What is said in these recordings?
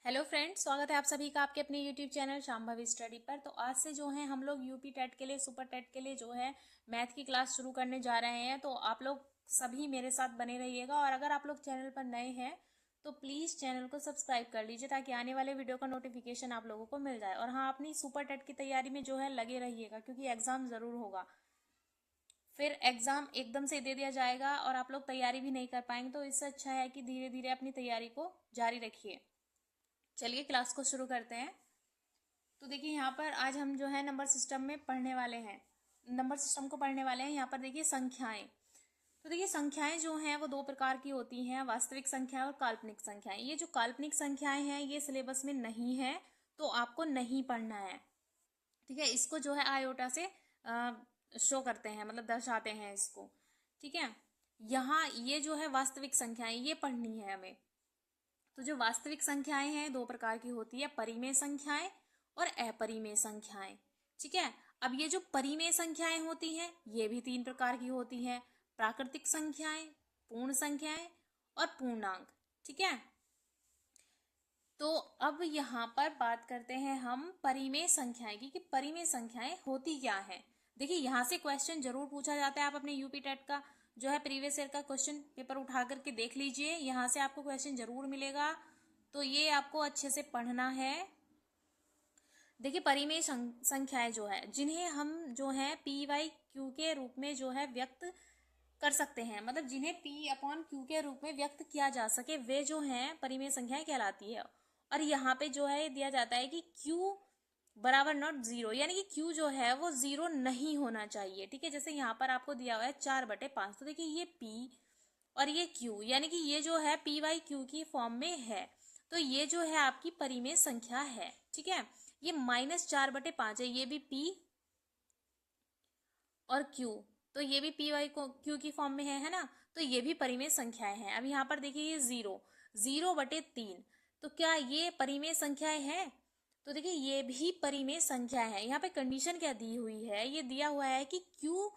Hello friends, स्वागत है आप सभी का आपके अपने यूट्यूब चैनल शांभवी स्टडी पर। तो आज से जो है हम लोग यूपी टेट के लिए, सुपर टेट के लिए जो है मैथ की क्लास शुरू करने जा रहे हैं। तो आप लोग सभी मेरे साथ बने रहिएगा और अगर आप लोग चैनल पर नए हैं तो प्लीज़ चैनल को सब्सक्राइब कर लीजिए ताकि आने वाले वीडियो का नोटिफिकेशन आप लोगों को मिल जाए। और हाँ, अपनी सुपर टेट की तैयारी में जो है लगे रहिएगा क्योंकि एग्ज़ाम ज़रूर होगा। फिर एग्ज़ाम एकदम से दे दिया जाएगा और आप लोग तैयारी भी नहीं कर पाएंगे। तो इससे अच्छा है कि धीरे धीरे अपनी तैयारी को जारी रखिए। चलिए क्लास को शुरू करते हैं। तो देखिए यहाँ पर आज हम जो है नंबर सिस्टम में पढ़ने वाले हैं, नंबर सिस्टम को पढ़ने वाले हैं। यहाँ पर देखिए संख्याएं। तो देखिए संख्याएं जो हैं वो दो प्रकार की होती हैं, वास्तविक संख्याएं और काल्पनिक संख्याएं। ये जो काल्पनिक संख्याएं हैं ये सिलेबस में नहीं है तो आपको नहीं पढ़ना है, ठीक है। इसको जो है आयोटा से शो करते हैं, मतलब दर्शाते हैं इसको, ठीक है। यहाँ ये जो है वास्तविक संख्याएं ये पढ़नी है हमें। तो जो वास्तविक संख्याएं हैं दो प्रकार की होती है, परिमेय संख्याएं और अपरिमेय संख्याएं, ठीक है। अब ये जो परिमेय संख्याएं होती हैं ये भी तीन प्रकार की होती हैं, प्राकृतिक संख्याएं, पूर्ण संख्याएं और पूर्णांक, ठीक है। तो अब यहाँ पर बात करते हैं हम परिमेय संख्याएं की कि परिमेय संख्याएं होती क्या है। देखिए यहाँ से क्वेश्चन जरूर पूछा जाता है। आप अपने यूपी टेट का जो है प्रीवियस ईयर का क्वेश्चन पेपर उठा करके देख लीजिए, यहाँ से आपको क्वेश्चन जरूर मिलेगा। तो ये आपको अच्छे से पढ़ना है। देखिए परिमेय संख्याएं जो है जिन्हें हम जो है पी वाई क्यू के रूप में जो है व्यक्त कर सकते हैं, मतलब जिन्हें पी अपॉन क्यू के रूप में व्यक्त किया जा सके, वे जो हैं परिमेय संख्याएं कहलाती है। और यहाँ पे जो है दिया जाता है कि क्यू बराबर नॉट जीरो, यानी कि क्यू जो है वो जीरो नहीं होना चाहिए, ठीक है। जैसे यहाँ पर आपको दिया हुआ है 4/5। तो देखिए ये पी और ये क्यू, यानी कि ये जो है पी वाई क्यू की फॉर्म में है। तो ये जो है आपकी परिमेय संख्या है, ठीक है। ये -4/5 है, ये भी पी और क्यू, तो ये भी पी वाई को क्यू की फॉर्म में है ना। तो ये भी परिमेय संख्याएं हैं। अब यहाँ पर देखिए ये 0/3, तो क्या ये परिमेय संख्याएं हैं? तो देखिए ये भी परिमेय संख्या है। यहाँ पे कंडीशन क्या दी हुई है, ये दिया हुआ है कि क्यू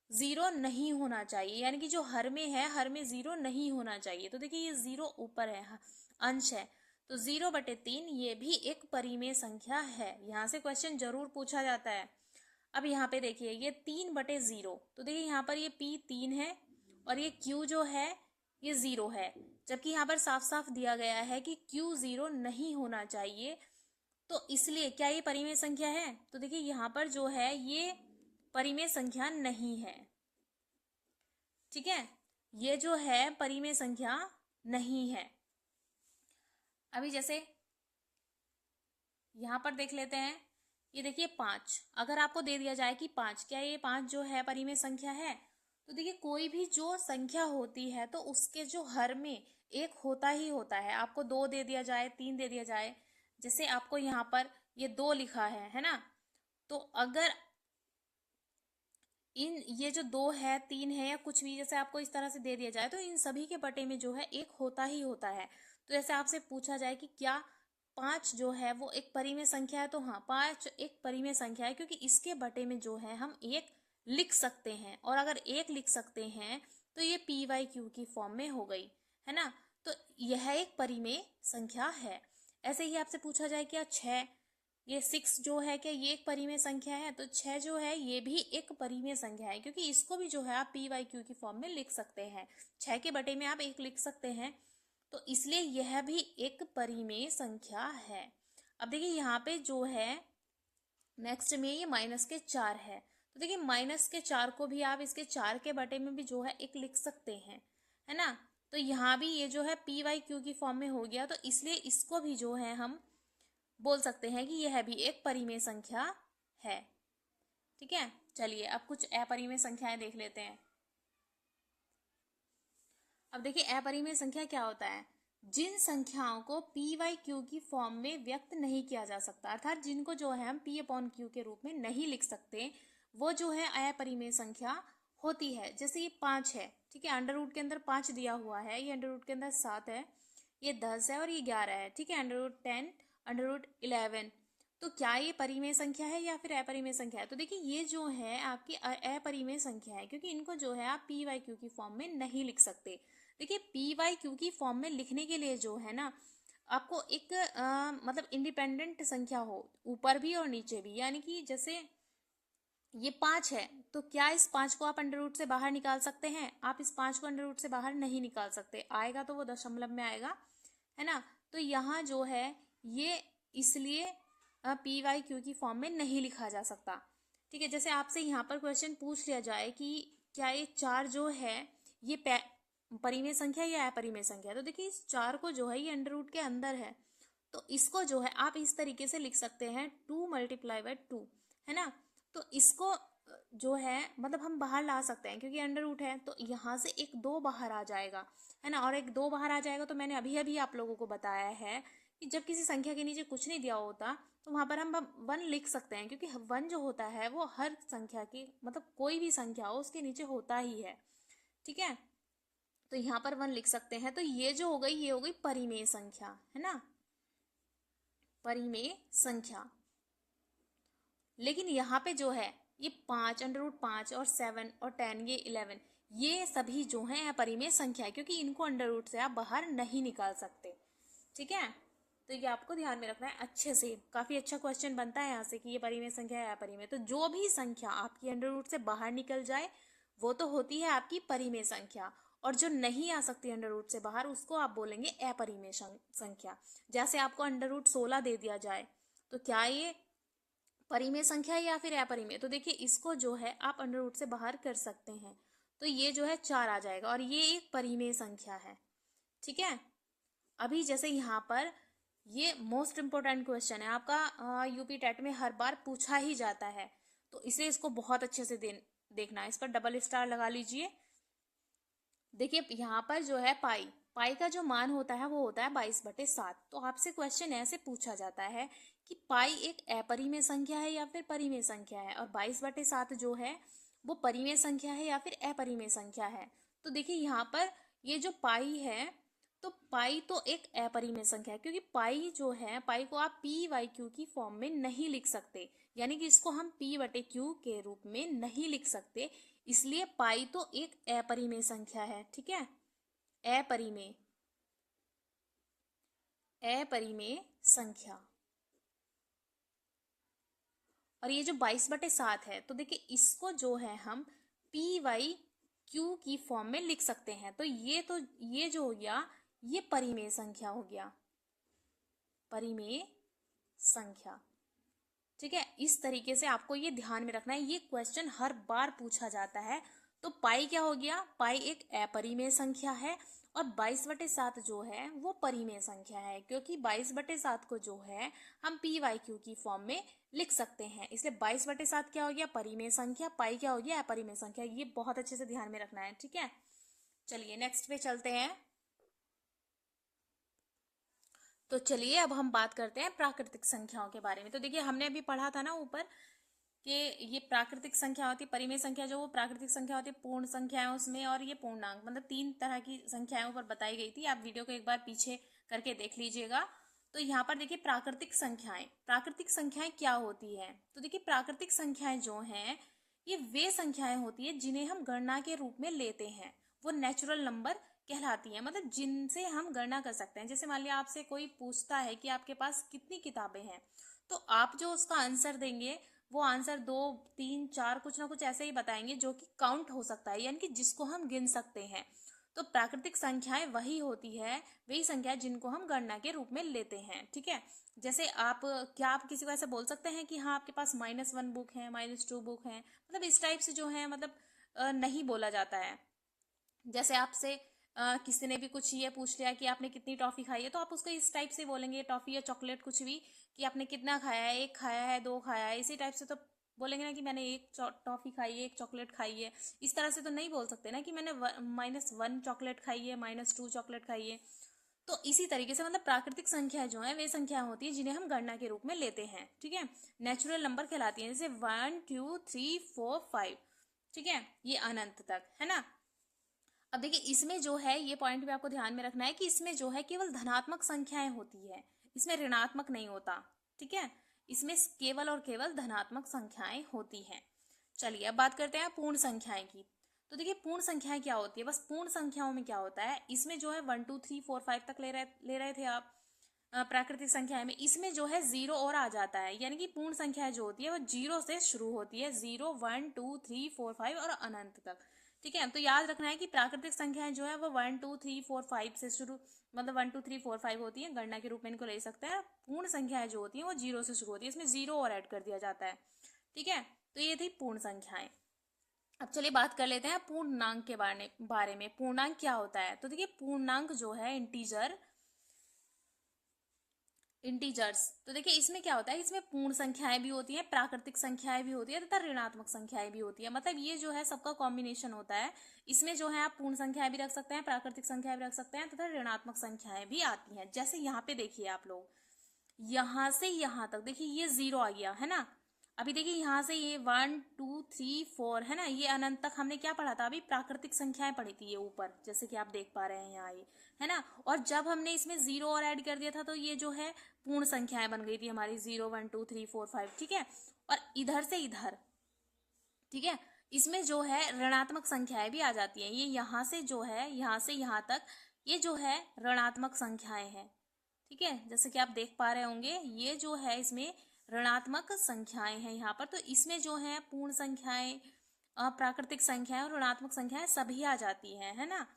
जीरो नहीं होना चाहिए, यानी कि जो हर में है हर में जीरो नहीं होना चाहिए। तो देखिए ये जीरो ऊपर है, अंश है, तो 0/3 ये भी एक परिमेय संख्या है। यहाँ से क्वेश्चन जरूर पूछा जाता है। अब यहाँ पे देखिए ये 3/0, तो देखिए यहाँ पर ये P 3 है और ये Q जो है ये 0 है, जबकि यहाँ पर साफ साफ दिया गया है कि Q 0 नहीं होना चाहिए। तो इसलिए क्या ये परिमेय संख्या है? तो देखिए यहाँ पर जो है ये परिमेय संख्या नहीं है, ठीक है। ये जो है परिमेय संख्या नहीं है। अभी जैसे यहाँ पर देख लेते हैं, ये देखिए 5, अगर आपको दे दिया जाए कि 5, क्या ये 5 जो है परिमेय संख्या है? तो देखिए कोई भी जो संख्या होती है तो उसके जो हर में एक होता ही होता है। आपको 2 दे दिया जाए, 3 दे दिया जाए, जैसे आपको यहाँ पर ये 2 लिखा है ना। तो अगर ये जो 2 है, 3 है या कुछ भी जैसे आपको इस तरह से दे दिया जाए तो इन सभी के बटे में जो है एक होता ही होता है। तो जैसे आपसे पूछा जाए कि क्या 5 जो है वो एक परिमेय संख्या है, तो हाँ 5 एक परिमेय संख्या है क्योंकि इसके बटे में जो है हम एक लिख सकते हैं। और अगर एक लिख सकते हैं तो ये पी वाई क्यू की फॉर्म में हो गई, है ना। तो यह एक परिमेय संख्या है। ऐसे ही आपसे पूछा जाए क्या 6, ये 6 जो है क्या ये एक परिमेय संख्या है? तो 6 जो है ये भी एक परिमेय संख्या है क्योंकि इसको भी जो है आप पी वाई क्यू की फॉर्म में लिख सकते हैं। 6 के बटे में आप एक लिख सकते हैं, तो इसलिए यह भी एक परिमेय संख्या है। अब देखिए यहाँ पे जो है नेक्स्ट में ये -4 है, तो देखिए -4 को भी आप इसके 4 के बटे में भी जो है एक लिख सकते हैं, है ना। तो यहाँ भी ये जो है पी वाई क्यू की फॉर्म में हो गया, तो इसलिए इसको भी जो है हम बोल सकते हैं कि यह भी एक परिमेय संख्या है, ठीक है। चलिए अब कुछ अपरिमेय संख्याएं देख लेते हैं। अब देखिए अपरिमेय संख्या क्या होता है? जिन संख्याओं को पी वाई क्यू की फॉर्म में व्यक्त नहीं किया जा सकता, अर्थात जिनको जो है हम पी अपॉन क्यू के रूप में नहीं लिख सकते, वो जो है अपरिमेय संख्या होती है। जैसे ये 5 है, ठीक है, अंडर रूट के अंदर 5 दिया हुआ है, ये अंडर रूट के अंदर 7 है, ये 10 है और ये 11 है, ठीक है, अंडर रूट 10, अंडर रूट 11। तो क्या ये परिमेय संख्या है या फिर अपरिमेय संख्या है? तो देखिए ये जो है आपकी अपरिमेय संख्या है क्योंकि इनको जो है आप पी वाई क्यू की फॉर्म में नहीं लिख सकते। देखिए पी वाई क्यू की फॉर्म में लिखने के लिए जो है ना आपको एक मतलब इंडिपेंडेंट संख्या हो, ऊपर भी और नीचे भी, यानी कि जैसे ये 5 है तो क्या इस 5 को आप अंडर रूट से बाहर निकाल सकते हैं? आप इस 5 को अंडर रूट से बाहर नहीं निकाल सकते, आएगा तो वो दशमलव में आएगा, है ना। तो यहाँ जो है ये इसलिए पी वाई क्यू की फॉर्म में नहीं लिखा जा सकता। ठीक है, जैसे आपसे यहाँ पर क्वेश्चन पूछ लिया जाए कि क्या ये 4 जो है ये परिमेय संख्या या अपरिमेय संख्या, तो देखिए इस 4 को जो है ये अंडर रूट के अंदर है, तो इसको जो है आप इस तरीके से लिख सकते हैं 2 मल्टीप्लाई बाय 2, है ना। तो इसको जो है मतलब हम बाहर ला सकते हैं क्योंकि अंडर रूट है, तो यहाँ से एक 2 बाहर आ जाएगा, है ना। और एक 2 बाहर आ जाएगा तो मैंने अभी अभी आप लोगों को बताया है कि जब किसी संख्या के नीचे कुछ नहीं दिया होता तो वहां पर हम 1 लिख सकते हैं, क्योंकि 1 जो होता है वो हर संख्या की मतलब कोई भी संख्या हो उसके नीचे होता ही है। ठीक है, तो यहाँ पर 1 लिख सकते हैं। तो ये जो हो गई ये हो गई परिमेय संख्या, है ना, परिमेय संख्या। लेकिन यहाँ पे जो है ये 5 अंडर रूट 5 और 7 और 10 ये 11 ये सभी जो हैं अपरिमेय संख्या है, क्योंकि इनको अंडर रूट से आप बाहर नहीं निकाल सकते। ठीक है, तो ये आपको ध्यान में रखना है अच्छे से। काफी अच्छा क्वेश्चन बनता है यहाँ से कि ये परिमेय संख्या है अपरिमेय। तो जो भी संख्या आपकी अंडर रूट से बाहर निकल जाए वो तो होती है आपकी परिमेय संख्या, और जो नहीं आ सकती अंडर रूट से बाहर उसको आप बोलेंगे अपरिमेय संख्या। जैसे आपको अंडर रूट 16 दे दिया जाए तो क्या ये परिमेय संख्या है या फिर अपरिमेय? तो देखिए इसको जो है आप अंडर रूट से बाहर कर सकते हैं, तो ये जो है 4 आ जाएगा और ये एक परिमेय संख्या है। ठीक है, अभी जैसे यहाँ पर ये मोस्ट इंपोर्टेंट क्वेश्चन है आपका, यूपी टेट में हर बार पूछा ही जाता है, तो इसे इसको बहुत अच्छे से देखना है। इस पर डबल स्टार लगा लीजिए। देखिए यहाँ पर जो है पाई पाई का जो मान होता है वो होता है 22/7। तो आपसे क्वेश्चन ऐसे पूछा जाता है कि पाई एक अपरिमेय संख्या है या फिर परिमेय संख्या है, और 22/7 जो है वो परिमेय संख्या है या फिर अपरिमेय संख्या है। तो देखिए यहाँ पर ये जो पाई है तो पाई तो एक अपरिमेय संख्या है, क्योंकि पाई जो है पाई को आप पी वाई क्यू की फॉर्म में नहीं लिख सकते, यानी कि इसको हम पी बटे क्यू के रूप में नहीं लिख सकते, इसलिए पाई तो एक अपरिमेय संख्या है। ठीक है, अपरिमेय अपरिमेय संख्या। और ये जो 22/7 है तो देखिए इसको जो है हम पी वाई क्यू की फॉर्म में लिख सकते हैं, तो ये जो हो गया ये परिमेय संख्या हो गया, परिमेय संख्या। ठीक है, इस तरीके से आपको ये ध्यान में रखना है, ये क्वेश्चन हर बार पूछा जाता है। तो पाई क्या हो गया, पाई एक अपरिमेय संख्या है और 22/7 जो है वो परिमेय संख्या है, क्योंकि 22/7 को जो है हम पी वाई क्यू की फॉर्म में लिख सकते हैं, इसलिए 22/7 क्या हो गया परिमेय संख्या, पाई क्या हो गया अपरिमेय संख्या। ये बहुत अच्छे से ध्यान में रखना है। ठीक है, चलिए नेक्स्ट पे चलते हैं। तो चलिए अब हम बात करते हैं प्राकृतिक संख्याओं के बारे में। तो देखिए हमने अभी पढ़ा था ना ऊपर कि ये प्राकृतिक संख्या होती है, परिमेय संख्या जो वो प्राकृतिक संख्या होती है, पूर्ण संख्याएं उसमें, और ये पूर्णांक, मतलब 3 तरह की संख्याएं ऊपर बताई गई थी। आप वीडियो को एक बार पीछे करके देख लीजिएगा। तो यहाँ पर देखिए प्राकृतिक संख्याएं क्या होती है? तो देखिए प्राकृतिक संख्याएं जो हैं ये वे संख्याएं होती है जिन्हें हम गणना के रूप में लेते हैं, वो नेचुरल नंबर कहलाती है, मतलब जिनसे हम गणना कर सकते हैं। जैसे मान लिया आपसे कोई पूछता है कि आपके पास कितनी किताबें हैं, तो आप जो उसका आंसर देंगे वो आंसर 2, 3, 4 कुछ ना कुछ ऐसे ही बताएंगे जो कि काउंट हो सकता है, यानी कि जिसको हम गिन सकते हैं। तो प्राकृतिक संख्याएं वही होती है, वही संख्या जिनको हम गणना के रूप में लेते हैं। ठीक है, जैसे आप किसी को ऐसे बोल सकते हैं कि हाँ आपके पास -1 बुक है, -2 बुक है, मतलब इस टाइप से जो है मतलब नहीं बोला जाता है। जैसे आपसे किसी ने भी कुछ ये पूछ लिया कि आपने कितनी टॉफी खाई है, तो आप उसको इस टाइप से बोलेंगे, टॉफी या चॉकलेट कुछ भी, कि आपने कितना खाया है, 1 खाया है, 2 खाया है, इसी टाइप से तो बोलेंगे ना कि मैंने 1 टॉफी खाई है, 1 चॉकलेट खाई है। इस तरह से तो नहीं बोल सकते ना कि मैंने -1 चॉकलेट खाई है, -2 चॉकलेट खाई है। तो इसी तरीके से मतलब प्राकृतिक संख्या जो है वे संख्या होती है जिन्हें हम गणना के रूप में लेते हैं। ठीक है, नेचुरल नंबर कहलाती है, जैसे 1, 2, 3, 4, 5। ठीक है, ये अनंत तक, है ना। अब देखिए इसमें जो है ये पॉइंट भी आपको ध्यान में रखना है कि इसमें जो है केवल धनात्मक संख्याएं होती है, इसमें ऋणात्मक नहीं होता। ठीक है, इसमें केवल और केवल धनात्मक संख्याएं होती हैं। चलिए अब बात करते हैं पूर्ण संख्याएं की। तो देखिए पूर्ण संख्याएं क्या होती है, बस पूर्ण संख्याओं में क्या होता है, इसमें जो है 1, 2, 3, 4, 5 तक ले रहे थे आप, प्राकृतिक संख्याएं में, इसमें जो है जीरो और आ जाता है, यानी कि पूर्ण संख्या जो होती है वो जीरो से शुरू होती है, 0 1 2 3 4 5 और अनंत तक। ठीक है, तो याद रखना है कि प्राकृतिक संख्याएं जो है वो 1 2 3 4 5 से शुरू, मतलब 1 2 3 4 5 होती है, गणना के रूप में इनको ले सकते हैं। पूर्ण संख्याएं जो होती है वो जीरो से शुरू होती है, इसमें जीरो और ऐड कर दिया जाता है। ठीक है, तो ये थी पूर्ण संख्याएं। अब चलिए बात कर लेते हैं पूर्णांक के बारे में। पूर्णांक क्या होता है? तो देखिए पूर्णांक जो है इंटीजर्स, तो देखिए इसमें क्या होता है, इसमें पूर्ण संख्याएं भी होती हैं, प्राकृतिक संख्याएं भी होती है तथा ऋणात्मक संख्याएं भी होती है। मतलब ये जो है सबका कॉम्बिनेशन होता है। इसमें जो है आप पूर्ण संख्याएं भी रख सकते हैं, प्राकृतिक संख्याएं भी रख सकते हैं तथा ऋणात्मक संख्याएं भी आती हैं। जैसे यहाँ पे देखिए आप लोग, यहां से यहां तक देखिए ये जीरो आ गया है ना। अभी देखिए यहां से ये 1 2 3 4 है ना, ये अनंत तक हमने क्या पढ़ा था, अभी प्राकृतिक संख्याएं पढ़ी थी ये ऊपर, जैसे कि आप देख पा रहे हैं यहाँ ये है ना। और जब हमने इसमें जीरो और ऐड कर दिया था तो ये जो है पूर्ण संख्याएं बन गई थी हमारी, 0 1 2 3 4 5। ठीक है, और इधर से इधर, ठीक है, इसमें जो है ऋणात्मक संख्याएं भी आ जाती हैं। ये यहाँ से जो है यहाँ से यहाँ तक ये जो है ऋणात्मक संख्याएं हैं। ठीक है, जैसे कि आप देख पा रहे होंगे ये जो है इसमें ऋणात्मक संख्याएं हैं यहाँ पर। तो इसमें जो है पूर्ण संख्याएं, प्राकृतिक संख्याएं और ऋणात्मक संख्याएं सभी आ जाती हैं, है ना।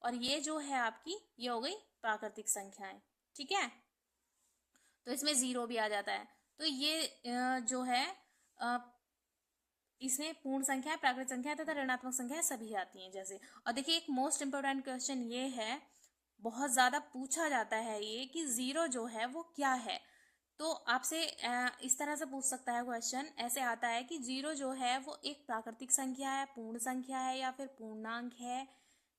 और ये जो है आपकी ये हो गई प्राकृतिक संख्याएं। ठीक है, तो इसमें जीरो भी आ जाता है। तो ये जो है इसमें पूर्ण संख्या, प्राकृतिक संख्या तथा ऋणात्मक संख्या सभी आती हैं जैसे। और देखिए एक मोस्ट इंपोर्टेंट क्वेश्चन ये है, बहुत ज्यादा पूछा जाता है ये, कि जीरो जो है वो क्या है। तो आपसे इस तरह से पूछ सकता है क्वेश्चन, ऐसे आता है कि जीरो जो है वो एक प्राकृतिक संख्या है, पूर्ण संख्या है या फिर पूर्णांक है।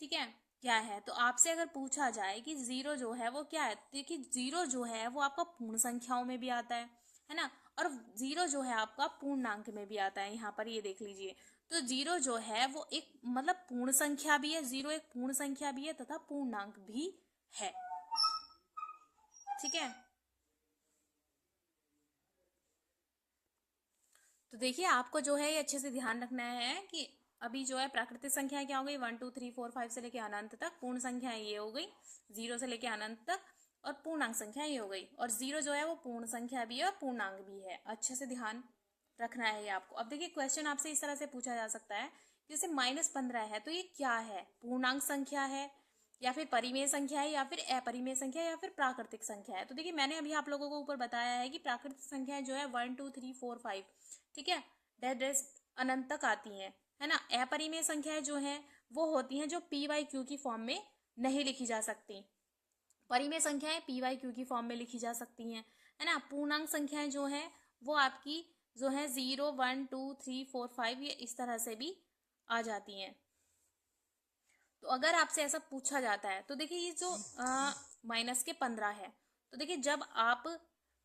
ठीक है, क्या है। तो आपसे अगर पूछा जाए कि जीरो जो है वो क्या है, देखिए जीरो जो है वो आपका पूर्ण संख्याओं में भी आता है ना, और जीरो जो है आपका पूर्णांक में भी आता है। यहाँ पर ये देख लीजिए, तो जीरो जो है वो एक मतलब पूर्ण संख्या भी है, जीरो एक पूर्ण संख्या भी है तथा पूर्णांक भी है। ठीक है, तो देखिए आपको जो है ये अच्छे से ध्यान रखना है कि अभी जो है प्राकृतिक संख्या क्या हो गई, 1 2 3 4 5 से लेके अनंत तक। पूर्ण संख्या ये हो गई 0 से लेके अनंत तक, और पूर्णांक संख्या ये हो गई। और जीरो जो है वो पूर्ण संख्या भी है और पूर्णांक भी है। अच्छे से ध्यान रखना है ये आपको। अब देखिए क्वेश्चन आपसे इस तरह से पूछा जा सकता है, जैसे -15 है तो ये क्या है, पूर्णांक संख्या है या फिर परिमेय संख्या है या फिर अपरिमेय संख्या या फिर प्राकृतिक संख्या है। तो देखिए मैंने अभी आप लोगों को ऊपर बताया है कि प्राकृतिक संख्या जो है 1 2 3 4 5, ठीक है, डेड अनंत तक आती हैं, है ना। अपरिमेय संख्याएं जो है वो होती हैं जो PYQ की फॉर्म में नहीं लिखी जा सकती। परिमेय संख्याएं PYQ की फॉर्म में लिखी जा सकती हैं, है ना। पूर्णांक संख्याएं जो है वो आपकी जो है 0 1 2 3 4 5 ये इस तरह से भी आ जाती हैं। तो अगर आपसे ऐसा पूछा जाता है तो देखिए ये जो -15 है, तो देखिए जब आप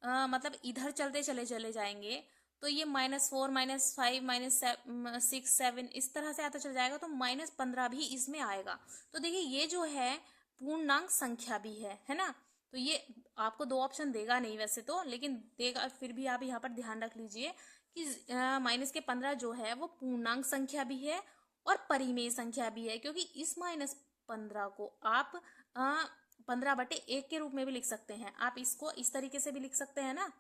मतलब इधर चलते चले जाएंगे तो ये -4 -5 -6 7 इस तरह से आता चल जाएगा, तो -15 भी इसमें आएगा। तो देखिए ये जो है पूर्णांक संख्या भी है ना। तो ये आपको दो ऑप्शन देगा नहीं वैसे तो, लेकिन देगा, फिर भी आप यहाँ पर ध्यान रख लीजिए कि -15 जो है वो पूर्णांक संख्या भी है और परिमेय संख्या भी है, क्योंकि इस -15 को आप 15/1 के रूप में भी लिख सकते हैं। आप इसको इस तरीके से भी लिख सकते हैं ना,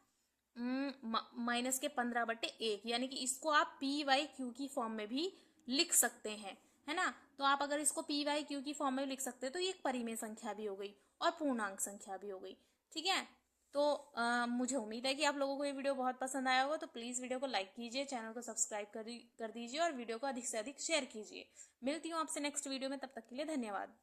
-15/1, यानी कि इसको आप PYQ की फॉर्म में भी लिख सकते हैं, है ना। तो आप अगर इसको PYQ की फॉर्म में लिख सकते हैं तो ये एक परिमेय संख्या भी हो गई और पूर्णांक संख्या भी हो गई। ठीक है, तो मुझे उम्मीद है कि आप लोगों को ये वीडियो बहुत पसंद आया होगा। तो प्लीज़ वीडियो को लाइक कीजिए, चैनल को सब्सक्राइब कर दीजिए और वीडियो को अधिक से अधिक शेयर कीजिए। मिलती हूँ आपसे नेक्स्ट वीडियो में, तब तक के लिए धन्यवाद।